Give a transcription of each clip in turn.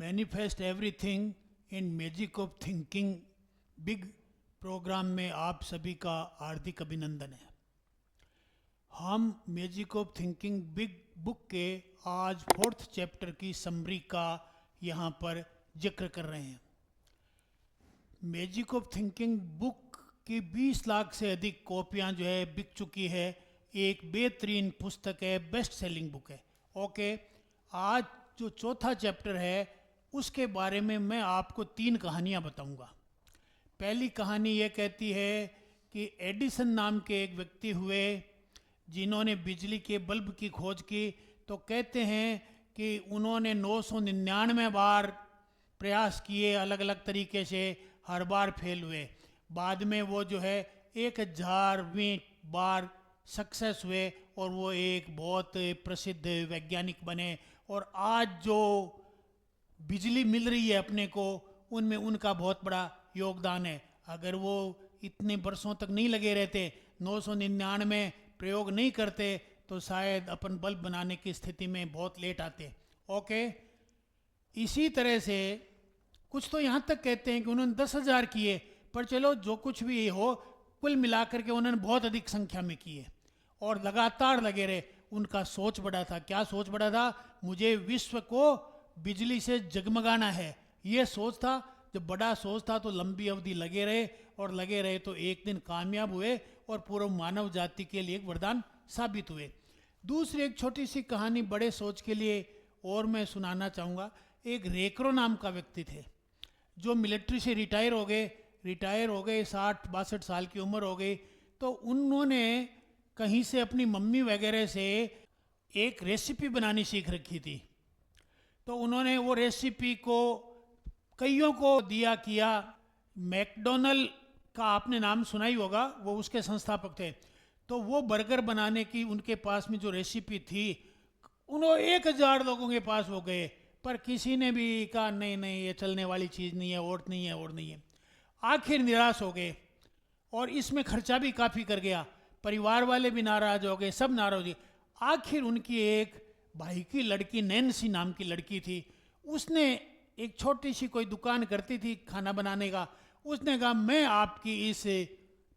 Manifest everything in magic of thinking big programme में आप सभी का हार्दिक अभिनंदन है। हम magic of thinking big book के आज 4th चैप्टर की समरी का यहाँ पर जिक्र कर रहे हैं। मैजिक ऑफ थिंकिंग बुक की 20 लाख से अधिक कॉपियाँ जो है बिक चुकी है। एक बेहतरीन पुस्तक है, बेस्ट सेलिंग बुक है। ओके, आज जो 4था चैप्टर है उसके बारे में मैं आपको 3 कहानियाँ बताऊंगा। पहली कहानी ये कहती है कि एडिसन नाम के एक व्यक्ति हुए जिन्होंने बिजली के बल्ब की खोज की। तो कहते हैं कि उन्होंने 999 बार प्रयास किए अलग अलग तरीके से, हर बार फेल हुए। बाद में वो जो है 1000वीं बार सक्सेस हुए और वो एक बहुत प्रसिद्ध वैज्ञानिक बने। और आज जो बिजली मिल रही है अपने को, उनमें उनका बहुत बड़ा योगदान है। अगर वो इतने वर्षों तक नहीं लगे रहते, 999 प्रयोग नहीं करते, तो शायद अपन बल्ब बनाने की स्थिति में बहुत लेट आते। ओके, इसी तरह से कुछ तो यहाँ तक कहते हैं कि उन्होंने 10,000 किए, पर चलो जो कुछ भी हो, कुल मिलाकर के उन्होंने बहुत अधिक संख्या में किए और लगातार लगे रहे। उनका सोच बड़ा था। क्या सोच बड़ा था? मुझे विश्व को बिजली से जगमगाना है, ये सोच था। जब बड़ा सोच था तो लंबी अवधि लगे रहे और लगे रहे तो एक दिन कामयाब हुए और पूर्व मानव जाति के लिए एक वरदान साबित हुए। दूसरी एक छोटी सी कहानी बड़े सोच के लिए और मैं सुनाना चाहूँगा। एक रेकरो नाम का व्यक्ति थे जो मिलिट्री से रिटायर हो गए। 60-62 साल की उम्र हो गई। तो उन्होंने कहीं से अपनी मम्मी वगैरह से एक रेसिपी बनानी सीख रखी थी। तो उन्होंने वो रेसिपी को कईयों को दिया किया। मैकडोनल्ड का आपने नाम सुना ही होगा, वो उसके संस्थापक थे। तो वो बर्गर बनाने की उनके पास में जो रेसिपी थी, उन्होंने 1000 लोगों के पास वो गए, पर किसी ने भी कहा नहीं नहीं, ये चलने वाली चीज़ नहीं है, और नहीं है, और नहीं है। आखिर निराश हो गए और इसमें खर्चा भी काफ़ी कर गया। परिवार वाले भी नाराज हो गए, सब नाराज हो गए। आखिर उनकी एक भाई की लड़की, नैन्सी नाम की लड़की थी, उसने एक छोटी सी कोई दुकान करती थी खाना बनाने का। उसने कहा मैं आपकी इस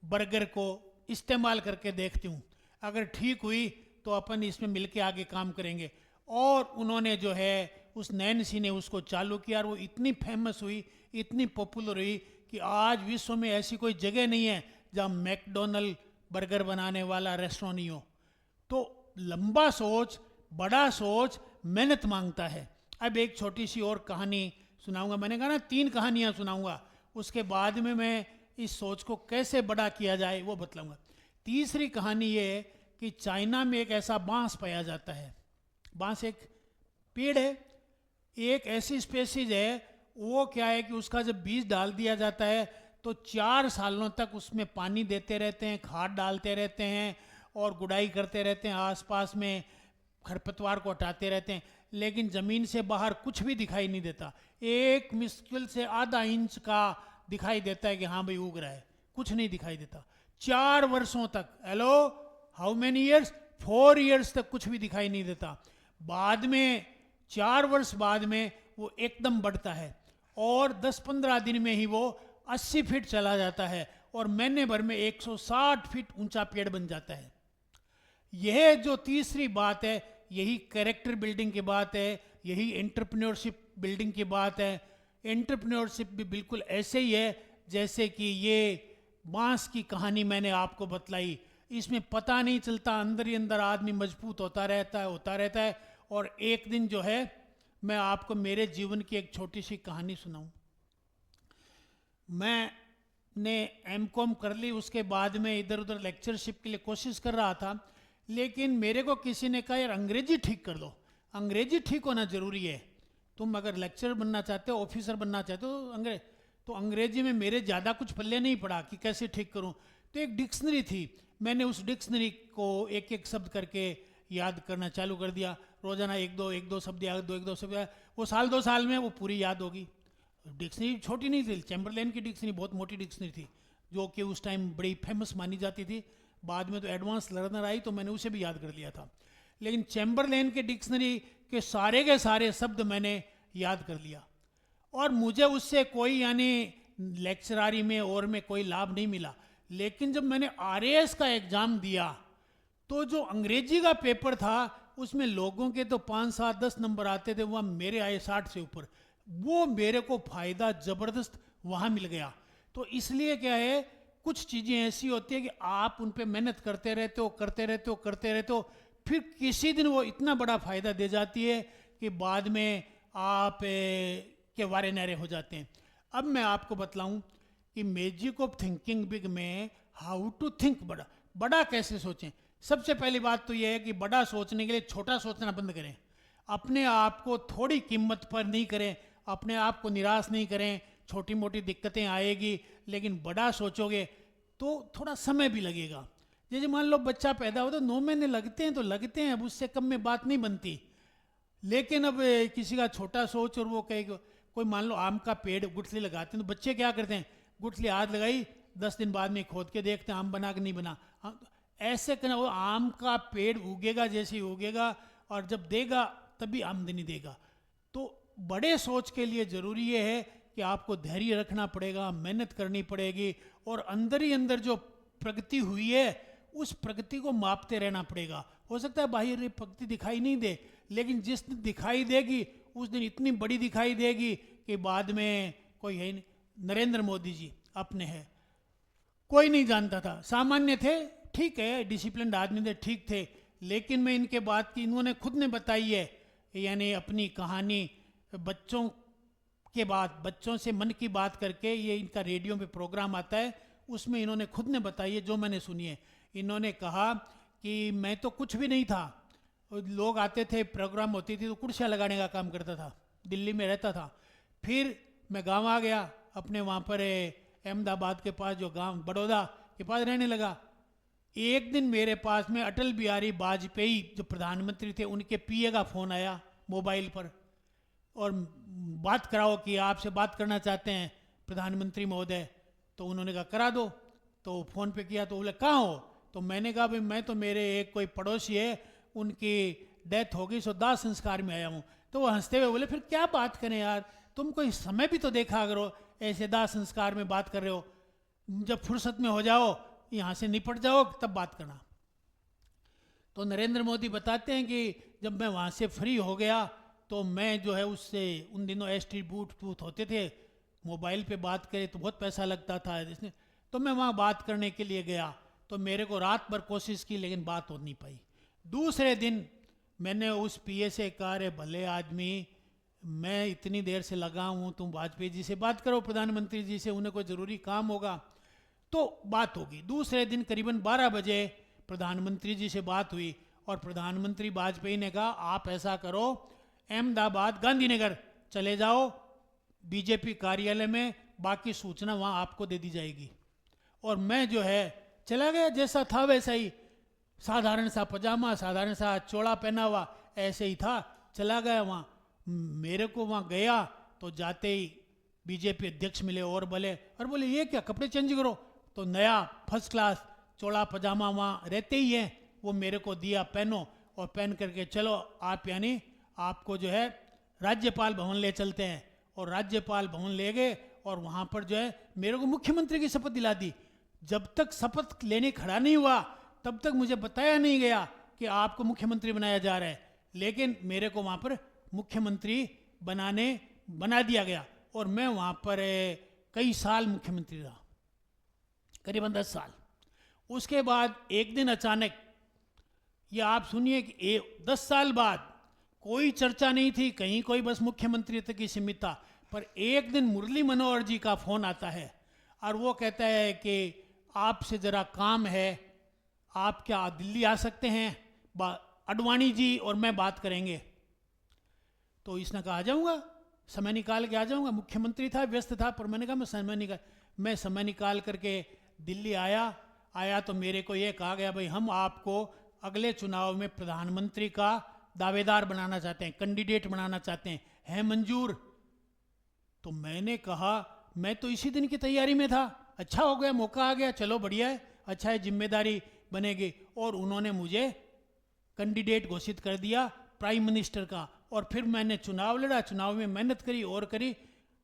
बर्गर को इस्तेमाल करके देखती हूँ, अगर ठीक हुई तो अपन इसमें मिलके आगे काम करेंगे। और उन्होंने जो है उस नैन्सी ने उसको चालू किया और वो इतनी फेमस हुई, इतनी पॉपुलर हुई कि आज विश्व में ऐसी कोई जगह नहीं है जहाँ मैकडोनल्ड बर्गर बनाने वाला रेस्टोरेंट नहीं हो। तो लंबा सोच, बड़ा सोच मेहनत मांगता है। अब एक छोटी सी और कहानी सुनाऊंगा। मैंने कहा ना 3 कहानियाँ सुनाऊंगा, उसके बाद में मैं इस सोच को कैसे बड़ा किया जाए वो बतलाऊंगा। तीसरी कहानी ये है कि चाइना में एक ऐसा बांस पाया जाता है। बांस एक पेड़ है, एक ऐसी स्पेसीज है, वो क्या है कि उसका जब बीज डाल दिया जाता है तो 4 सालों तक उसमें पानी देते रहते हैं, खाद डालते रहते हैं और गुड़ाई करते रहते हैं, आसपास में खरपतवार को हटाते रहते हैं, लेकिन ज़मीन से बाहर कुछ भी दिखाई नहीं देता। एक मुश्किल से आधा इंच का दिखाई देता है कि हाँ भाई उग रहा है, कुछ नहीं दिखाई देता। 4 वर्षों तक, hello how many years, 4 years तक कुछ भी दिखाई नहीं देता। बाद में 4 वर्ष बाद में वो एकदम बढ़ता है और 10-15 दिन में ही वो 80 फीट चला जाता है और महीने भर में 160 फीट ऊंचा पेड़ बन जाता है। यह जो तीसरी बात है, यही कैरेक्टर बिल्डिंग की बात है, यही एंटरप्रेन्योरशिप बिल्डिंग की बात है। एंटरप्रेन्योरशिप भी बिल्कुल ऐसे ही है जैसे कि ये बांस की कहानी मैंने आपको बतलाई। इसमें पता नहीं चलता, अंदर ही अंदर आदमी मजबूत होता रहता है। और एक दिन जो है मैं आपको मेरे जीवन की एक छोटी सी कहानी सुनाऊं। मैंने एमकॉम कर ली, उसके बाद में इधर उधर लेक्चरशिप के लिए कोशिश कर रहा था, लेकिन मेरे को किसी ने कहा यार अंग्रेजी ठीक कर लो, अंग्रेजी ठीक होना ज़रूरी है। तुम अगर लेक्चरर बनना चाहते हो, ऑफिसर बनना चाहते हो तो अंग्रेजी में मेरे ज़्यादा कुछ पल्ले नहीं पड़ा कि कैसे ठीक करूं। तो एक डिक्शनरी थी, मैंने उस डिक्शनरी को एक एक शब्द करके याद करना चालू कर दिया। रोज़ाना एक दो शब्द याद, एक दो शब्द याद। वो 1-2 साल में वो पूरी याद होगी। डिक्शनरी छोटी नहीं थी, चैम्बरलेन की डिक्शनरी बहुत मोटी डिक्शनरी थी, जो कि उस टाइम बड़ी फेमस मानी जाती थी। बाद में तो एडवांस लर्नर आई तो मैंने उसे भी याद कर लिया था, लेकिन चैम्बरलेन के डिक्शनरी के सारे शब्द मैंने याद कर लिया। और मुझे उससे कोई यानी लेक्चरारी में और में कोई लाभ नहीं मिला। लेकिन जब मैंने आरएएस का एग्ज़ाम दिया तो जो अंग्रेजी का पेपर था उसमें लोगों के तो 5, 7, 10 नंबर आते थे, वहाँ मेरे आए 60 से ऊपर। वो मेरे को फ़ायदा ज़बरदस्त वहाँ मिल गया। तो इसलिए क्या है, कुछ चीज़ें ऐसी होती है कि आप उन पे मेहनत करते रहते हो करते रहते हो करते रहते हो, फिर किसी दिन वो इतना बड़ा फ़ायदा दे जाती है कि बाद में आप के वारे नारे हो जाते हैं। अब मैं आपको बतलाऊं कि मैजिक ऑफ थिंकिंग बिग में हाउ टू थिंक बड़ा। बड़ा कैसे सोचें? सबसे पहली बात तो यह है कि बड़ा सोचने के लिए छोटा सोचना बंद करें। अपने आप को थोड़ी कीमत पर नहीं करें, अपने आप को निराश नहीं करें। छोटी मोटी दिक्कतें आएगी, लेकिन बड़ा सोचोगे तो थोड़ा समय भी लगेगा। जैसे मान लो बच्चा पैदा हो तो 9 महीने लगते हैं तो लगते हैं, अब उससे कम में बात नहीं बनती। लेकिन अब किसी का छोटा सोच और वो कहे, कोई मान लो आम का पेड़ गुठली लगाते हैं तो बच्चे क्या करते हैं, गुठली हाथ लगाई 10 दिन बाद में खोद के देखते हैं आम बना कि नहीं बना। ऐसे करना, वो आम का पेड़ उगेगा जैसे ही उगेगा और जब देगा तभी आमदनी देगा। तो बड़े सोच के लिए ज़रूरी ये है कि आपको धैर्य रखना पड़ेगा, मेहनत करनी पड़ेगी और अंदर ही अंदर जो प्रगति हुई है उस प्रगति को मापते रहना पड़ेगा। हो सकता है बाहर प्रगति दिखाई नहीं दे, लेकिन जिस दिन दिखाई देगी उस दिन इतनी बड़ी दिखाई देगी कि बाद में कोई है नहीं। नरेंद्र मोदी जी अपने हैं, कोई नहीं जानता था, सामान्य थे, ठीक है, डिसिप्लिन आदमी थे, ठीक थे। लेकिन मैं इनके बात की, इन्होंने खुद ने बताई है, यानी अपनी कहानी बच्चों के बाद, बच्चों से मन की बात करके, ये इनका रेडियो पे प्रोग्राम आता है, उसमें इन्होंने खुद ने बताई है, जो मैंने सुनी है। इन्होंने कहा कि मैं तो कुछ भी नहीं था, लोग आते थे, प्रोग्राम होती थी तो कुर्सियाँ लगाने का काम करता था, दिल्ली में रहता था। फिर मैं गांव आ गया, अपने वहाँ पर अहमदाबाद के पास जो गांव बड़ौदा के पास रहने लगा। एक दिन मेरे पास में अटल बिहारी वाजपेयी जो प्रधानमंत्री थे उनके पीए का फ़ोन आया मोबाइल पर, और बात कराओ कि आपसे बात करना चाहते हैं प्रधानमंत्री महोदय। तो उन्होंने कहा करा दो। तो फ़ोन पे किया तो बोले कहाँ हो? तो मैंने कहा भाई मैं तो मेरे एक कोई पड़ोसी है, उनकी डेथ हो गई, सो दाह संस्कार में आया हूँ। तो वो हंसते हुए बोले फिर क्या बात करें यार, तुम कोई समय भी तो देखा करो, ऐसे दाह संस्कार में बात कर रहे हो, जब फुर्सत में हो जाओ यहाँ से निपट जाओ तब बात करना। तो नरेंद्र मोदी बताते हैं कि जब मैं वहाँ से फ्री हो गया तो मैं जो है उससे, उन दिनों एसटी बूथ होते थे, मोबाइल पे बात करे तो बहुत पैसा लगता था इसने, तो मैं वहाँ बात करने के लिए गया। तो मेरे को रात भर कोशिश की लेकिन बात हो नहीं पाई। दूसरे दिन मैंने उस पीए से कहा, अरे भले आदमी, मैं इतनी देर से लगा हूँ, तुम वाजपेयी जी से बात करो, प्रधानमंत्री जी से, उन्हें कोई ज़रूरी काम होगा। तो बात होगी। दूसरे दिन करीबन 12 बजे प्रधानमंत्री जी से बात हुई और प्रधानमंत्री वाजपेयी ने कहा आप ऐसा करो, अहमदाबाद गांधीनगर चले जाओ बीजेपी कार्यालय में, बाकी सूचना वहाँ आपको दे दी जाएगी। और मैं जो है चला गया, जैसा था वैसा ही, साधारण सा पजामा, साधारण सा चोला पहना हुआ, ऐसे ही था, चला गया वहाँ। मेरे को वहाँ गया तो जाते ही बीजेपी अध्यक्ष मिले और बोले ये क्या, कपड़े चेंज करो। तो नया फर्स्ट क्लास चोला पजामा वहाँ रहते ही हैं, वो मेरे को दिया, पहनो, और पहन करके चलो आप, यानी आपको जो है राज्यपाल भवन ले चलते हैं। और राज्यपाल भवन ले गए और वहाँ पर जो है मेरे को मुख्यमंत्री की शपथ दिला दी। जब तक शपथ लेने खड़ा नहीं हुआ तब तक मुझे बताया नहीं गया कि आपको मुख्यमंत्री बनाया जा रहा है, लेकिन मेरे को वहाँ पर मुख्यमंत्री बना दिया गया। और मैं वहाँ पर कई साल मुख्यमंत्री रहा, करीबन 10 साल। उसके बाद एक दिन अचानक, ये आप सुनिए कि 10 साल बाद कोई चर्चा नहीं थी कहीं, कोई बस मुख्यमंत्री तक ही सीमित था। पर एक दिन मुरली मनोहर जी का फ़ोन आता है और वो कहता है कि आपसे ज़रा काम है, आप क्या दिल्ली आ सकते हैं, अडवाणी जी और मैं बात करेंगे। तो इसने कहा आ जाऊँगा, समय निकाल के आ जाऊँगा। मुख्यमंत्री था, व्यस्त था, पर मैंने कहा मैं समय निकाल करके दिल्ली आया तो मेरे को ये कहा गया भाई हम आपको अगले चुनाव में प्रधानमंत्री का दावेदार बनाना चाहते हैं, कैंडिडेट बनाना चाहते हैं, है मंजूर? तो मैंने कहा मैं तो इसी दिन की तैयारी में था, अच्छा हो गया, मौका आ गया, चलो बढ़िया है, अच्छा है, जिम्मेदारी बनेगी। और उन्होंने मुझे कैंडिडेट घोषित कर दिया प्राइम मिनिस्टर का। और फिर मैंने चुनाव लड़ा, चुनाव में मेहनत करी और करी,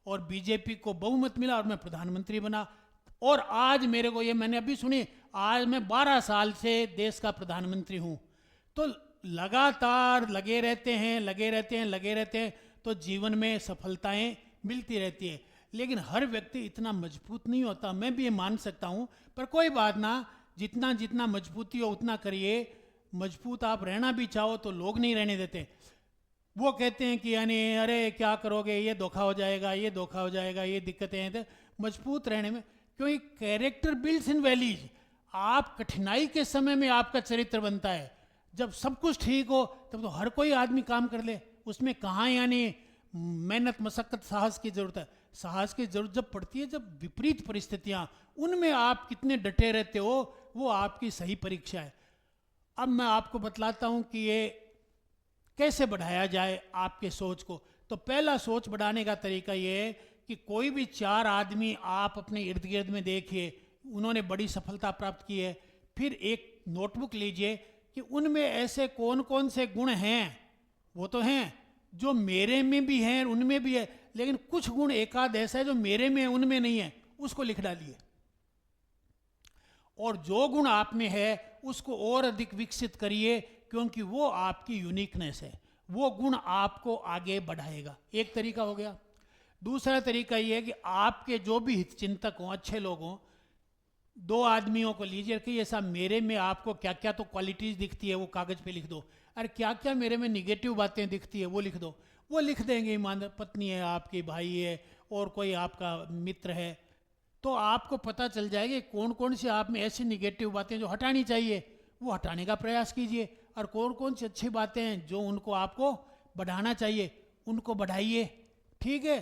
और बीजेपी को बहुमत मिला और मैं प्रधानमंत्री बना। और आज मेरे को ये, मैंने अभी सुनी, आज मैं 12 साल से देश का प्रधानमंत्री हूँ। तो लगातार लगे रहते हैं तो जीवन में सफलताएं मिलती रहती है। लेकिन हर व्यक्ति इतना मजबूत नहीं होता, मैं भी ये मान सकता हूँ, पर कोई बात ना, जितना जितना मजबूती हो उतना करिए। मजबूत आप रहना भी चाहो तो लोग नहीं रहने देते। वो कहते हैं कि यानी अरे क्या करोगे, ये धोखा हो जाएगा, ये धोखा हो जाएगा, ये दिक्कतें हैं। तो मजबूत रहने में, क्योंकि कैरेक्टर बिल्ड्स इन वैलीज। आप कठिनाई के समय में आपका चरित्र बनता है। जब सब कुछ ठीक हो तब तो हर कोई आदमी काम कर ले, उसमें कहाँ यानी मेहनत, मशक्कत, साहस की जरूरत है। साहस की जरूरत जब पड़ती है जब विपरीत परिस्थितियां, उनमें आप कितने डटे रहते हो, वो आपकी सही परीक्षा है। अब मैं आपको बतलाता हूं कि ये कैसे बढ़ाया जाए आपके सोच को। तो पहला सोच बढ़ाने का तरीका ये है कि कोई भी 4 आदमी आप अपने इर्द गिर्द में देखिए, उन्होंने बड़ी सफलता प्राप्त की है। फिर एक नोटबुक लीजिए कि उनमें ऐसे कौन कौन से गुण हैं, वो तो हैं जो मेरे में भी हैं, उनमें भी है, लेकिन कुछ गुण एकाध ऐसा है जो मेरे में है उनमें नहीं है, उसको लिख डालिए। और जो गुण आप में है उसको और अधिक विकसित करिए, क्योंकि वो आपकी यूनिकनेस है, वो गुण आपको आगे बढ़ाएगा। एक तरीका हो गया। दूसरा तरीका ये है कि आपके जो भी हितचिंतक हों, अच्छे लोग हों, 2 आदमियों को लीजिए कि ये साहब मेरे में आपको क्या क्या तो क्वालिटीज़ दिखती है, वो कागज़ पे लिख दो। अरे क्या क्या मेरे में निगेटिव बातें दिखती है, वो लिख दो। वो लिख देंगे, ईमानदार पत्नी है आपकी, भाई है, और कोई आपका मित्र है, तो आपको पता चल जाएगा कौन कौन सी आप में ऐसी निगेटिव बातें जो हटानी चाहिए, वो हटाने का प्रयास कीजिए। और कौन कौन सी अच्छी बातें हैं जो उनको आपको बढ़ाना चाहिए, उनको बढ़ाइए। ठीक है,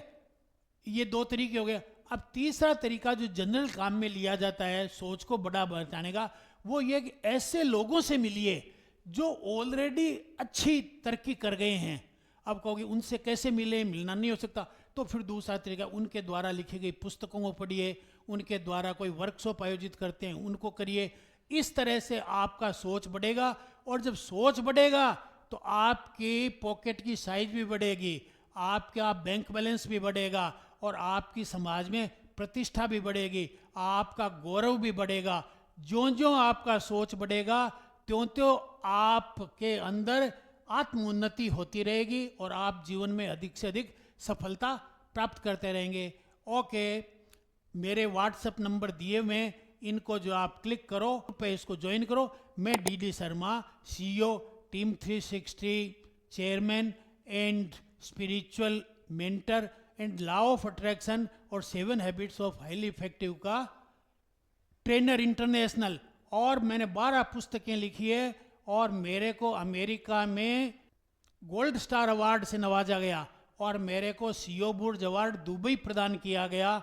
ये 2 तरीके हो गए। अब तीसरा तरीका जो जनरल काम में लिया जाता है सोच को बड़ा बनाने का, वो ये कि ऐसे लोगों से मिलिए जो ऑलरेडी अच्छी तरक्की कर गए हैं। अब कहोगे उनसे कैसे मिले, मिलना नहीं हो सकता, तो फिर दूसरा तरीका, उनके द्वारा लिखी गई पुस्तकों को पढ़िए, उनके द्वारा कोई वर्कशॉप आयोजित करते हैं उनको करिए। इस तरह से आपका सोच बढ़ेगा, और जब सोच बढ़ेगा तो आपकी पॉकेट की साइज भी बढ़ेगी, आपका बैंक बैलेंस भी बढ़ेगा, और आपकी समाज में प्रतिष्ठा भी बढ़ेगी, आपका गौरव भी बढ़ेगा। ज्यों ज्यों आपका सोच बढ़ेगा त्यों त्यों आपके अंदर आत्मोन्नति होती रहेगी और आप जीवन में अधिक से अधिक सफलता प्राप्त करते रहेंगे। ओके, मेरे व्हाट्सएप नंबर दिए हुए हैं, इनको जो आप क्लिक करो पे इसको ज्वाइन करो। मैं D Sharma, CEO team 360, chairman and spiritual mentor and law of attraction और 7 हैबिट्स ऑफ हाईली इफेक्टिव का ट्रेनर इंटरनेशनल, और मैंने 12 पुस्तकें लिखी है, और मेरे को अमेरिका में गोल्ड स्टार अवार्ड से नवाजा गया, और मेरे को CO बुर्ज अवार्ड दुबई प्रदान किया गया।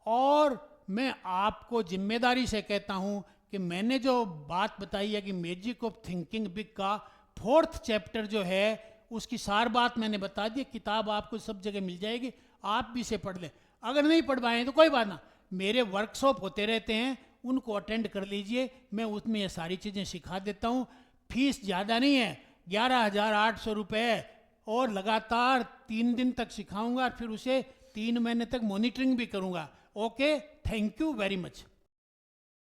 और मैं आपको जिम्मेदारी से कहता हूं कि मैंने जो बात बताई है कि मैजिक ऑफ थिंकिंग बिग का 4th चैप्टर जो है उसकी सार बात मैंने बता दी। किताब आपको सब जगह मिल जाएगी, आप भी इसे पढ़ लें। अगर नहीं पढ़ पाए तो कोई बात ना, मेरे वर्कशॉप होते रहते हैं, उनको अटेंड कर लीजिए, मैं उसमें ये सारी चीज़ें सिखा देता हूँ। फीस ज़्यादा नहीं है, 11,800 रुपये, और लगातार 3 दिन तक सिखाऊंगा, फिर उसे 3 महीने तक मॉनिटरिंग भी करूंगा। Okay, thank you very much.